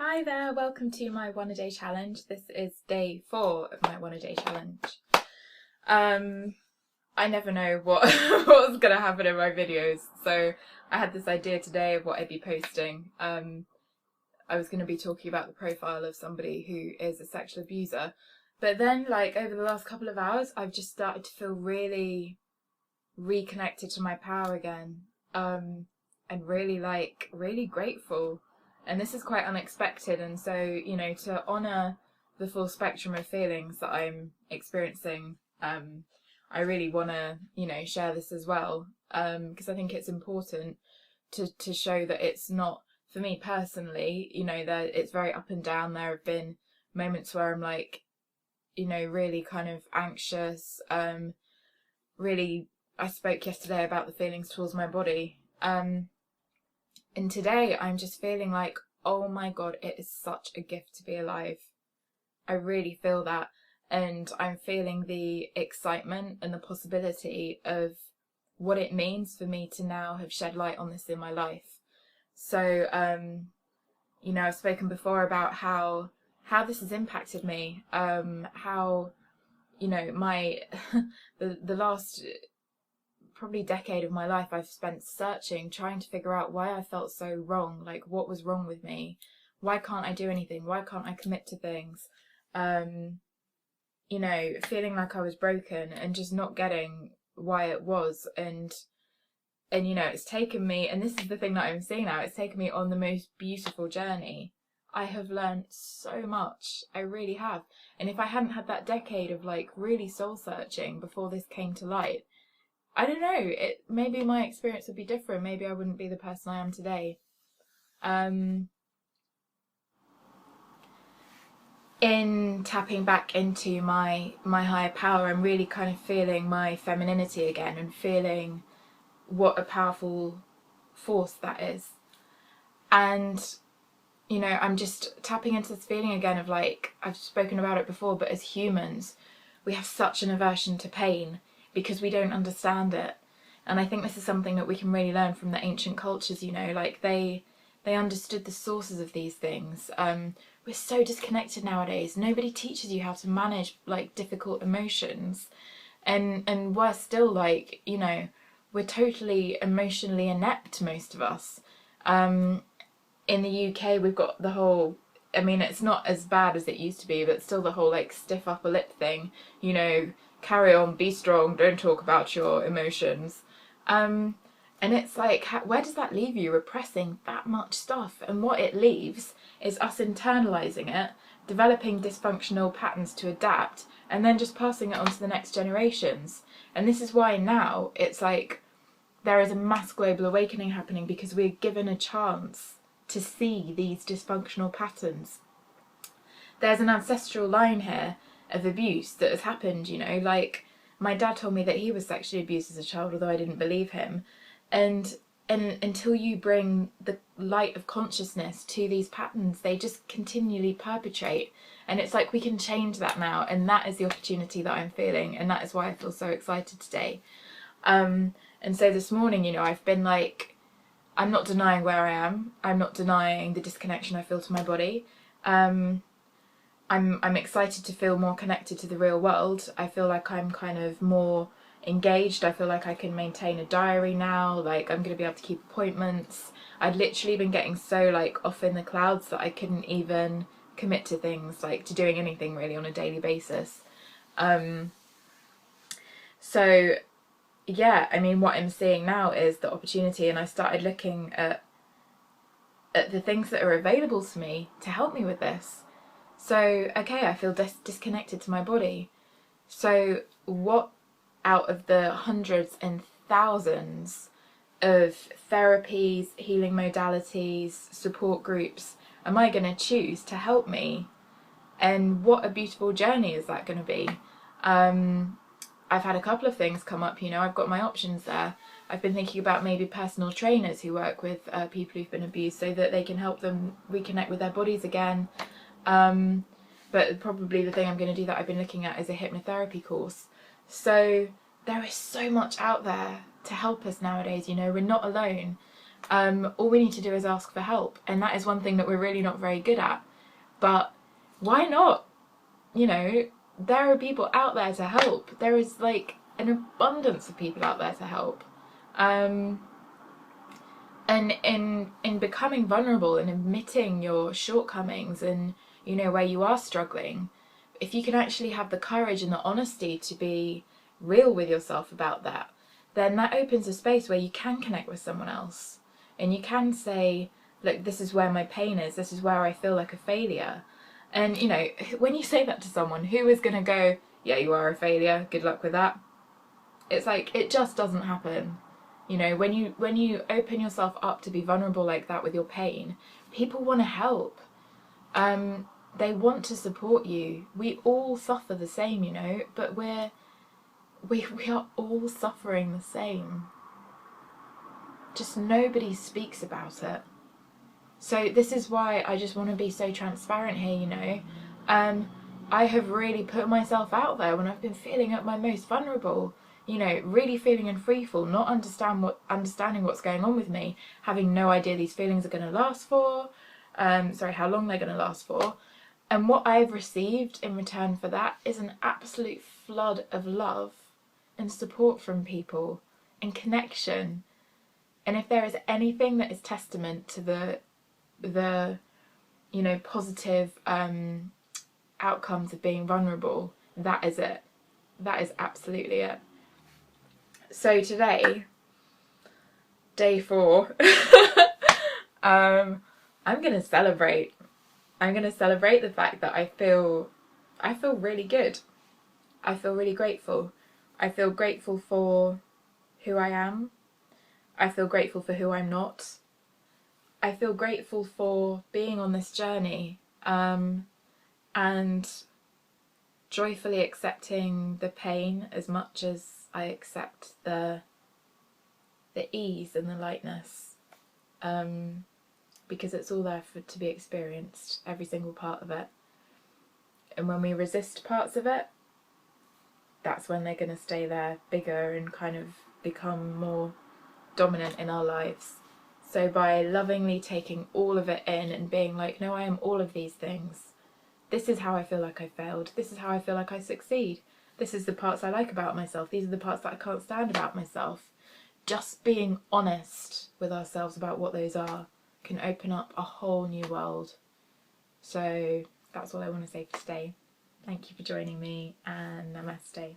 Hi there, welcome to my 1-a-day challenge. This is day 4 of my 1-a-day challenge. I never know what what's gonna happen in my videos, so I had this idea today of what I'd be posting. I was gonna be talking about the profile of somebody who is a sexual abuser, but then over the last couple of hours I've just started to feel really reconnected to my power again, and really grateful. And this is quite unexpected, and so, to honour the full spectrum of feelings that I'm experiencing, I really want to, share this as well, because I think it's important to show that it's not, for me personally, that it's very up and down. There have been moments where I'm really kind of anxious, really, I spoke yesterday about the feelings towards my body, and today I'm just feeling like, oh my God, it is such a gift to be alive. I really feel that. And I'm feeling the excitement and the possibility of what it means for me to now have shed light on this in my life. So, I've spoken before about how this has impacted me, how, my, the last probably decade of my life I've spent searching, trying to figure out why I felt so wrong, what was wrong with me, why can't I do anything, why can't I commit to things, feeling like I was broken and just not getting why it was. And it's taken me, and this is the thing that I'm seeing now, it's taken me on the most beautiful journey. I have learned so much, I really have. And if I hadn't had that decade of really soul searching before this came to light, I don't know, maybe my experience would be different. Maybe I wouldn't be the person I am today. In tapping back into my higher power, I'm really kind of feeling my femininity again and feeling what a powerful force that is. And, I'm just tapping into this feeling again of I've spoken about it before, but as humans, we have such an aversion to pain because we don't understand it. And I think this is something that we can really learn from the ancient cultures, they understood the sources of these things. We're so disconnected nowadays. Nobody teaches you how to manage difficult emotions. And worse still, we're totally emotionally inept, most of us. In the UK, we've got the whole, it's not as bad as it used to be, but still the whole stiff upper lip thing, carry on, be strong, don't talk about your emotions. And it's where does that leave you, repressing that much stuff? And what it leaves is us internalizing it, developing dysfunctional patterns to adapt, and then just passing it on to the next generations. And this is why now it's there is a mass global awakening happening, because we're given a chance to see these dysfunctional patterns. There's an ancestral line here of abuse that has happened, my dad told me that he was sexually abused as a child, although I didn't believe him. And until you bring the light of consciousness to these patterns, they just continually perpetrate. And it's we can change that now, and that is the opportunity that I'm feeling, and that is why I feel so excited today. And so this morning, I've been I'm not denying where I am. I'm not denying the disconnection I feel to my body. I'm excited to feel more connected to the real world. I feel like I'm kind of more engaged. I feel like I can maintain a diary now. I'm going to be able to keep appointments. I'd literally been getting so off in the clouds that I couldn't even commit to things, to doing anything really on a daily basis. So yeah, what I'm seeing now is the opportunity, and I started looking at the things that are available to me to help me with this. So, okay, I feel disconnected to my body. So what out of the hundreds and thousands of therapies, healing modalities, support groups am I going to choose to help me? And what a beautiful journey is that going to be? I've had a couple of things come up, I've got my options there. I've been thinking about maybe personal trainers who work with people who've been abused, so that they can help them reconnect with their bodies again. But probably the thing I'm going to do that I've been looking at is a hypnotherapy course. So there is so much out there to help us nowadays, we're not alone. All we need to do is ask for help, and that is one thing that we're really not very good at. But why not? You know, there are people out there to help. There is like an abundance of people out there to help. And in becoming vulnerable and admitting your shortcomings and, you know, where you are struggling, if you can actually have the courage and the honesty to be real with yourself about that, then that opens a space where you can connect with someone else. And you can say, look, this is where my pain is, this is where I feel like a failure. And, you know, when you say that to someone, who is going to go, yeah, you are a failure, good luck with that? It's like, it just doesn't happen. You know, when you open yourself up to be vulnerable like that with your pain, people want to help. They want to support you. We all suffer the same, you know, but we are all suffering the same. Just nobody speaks about it. So this is why I just want to be so transparent here, you know. I have really put myself out there when I've been feeling at my most vulnerable, you know, really feeling in freefall, not understanding what's going on with me, having no idea these feelings are going to last for, how long they're going to last for. And what I've received in return for that is an absolute flood of love and support from people and connection. And if there is anything that is testament to the you know, positive outcomes of being vulnerable, that is it. That is absolutely it. So today, day 4, I'm gonna celebrate. I'm gonna celebrate the fact that I feel really good. I feel really grateful. I feel grateful for who I am. I feel grateful for who I'm not. I feel grateful for being on this journey, and joyfully accepting the pain as much as I accept the ease and the lightness, because it's all there to be experienced, every single part of it. And when we resist parts of it, that's when they're going to stay there bigger and kind of become more dominant in our lives. So by lovingly taking all of it in and being like, no, I am all of these things. This is how I feel like I failed. This is how I feel like I succeed. This is the parts I like about myself. These are the parts that I can't stand about myself. Just being honest with ourselves about what those are can open up a whole new world. So that's all I want to say for today. Thank you for joining me, and namaste.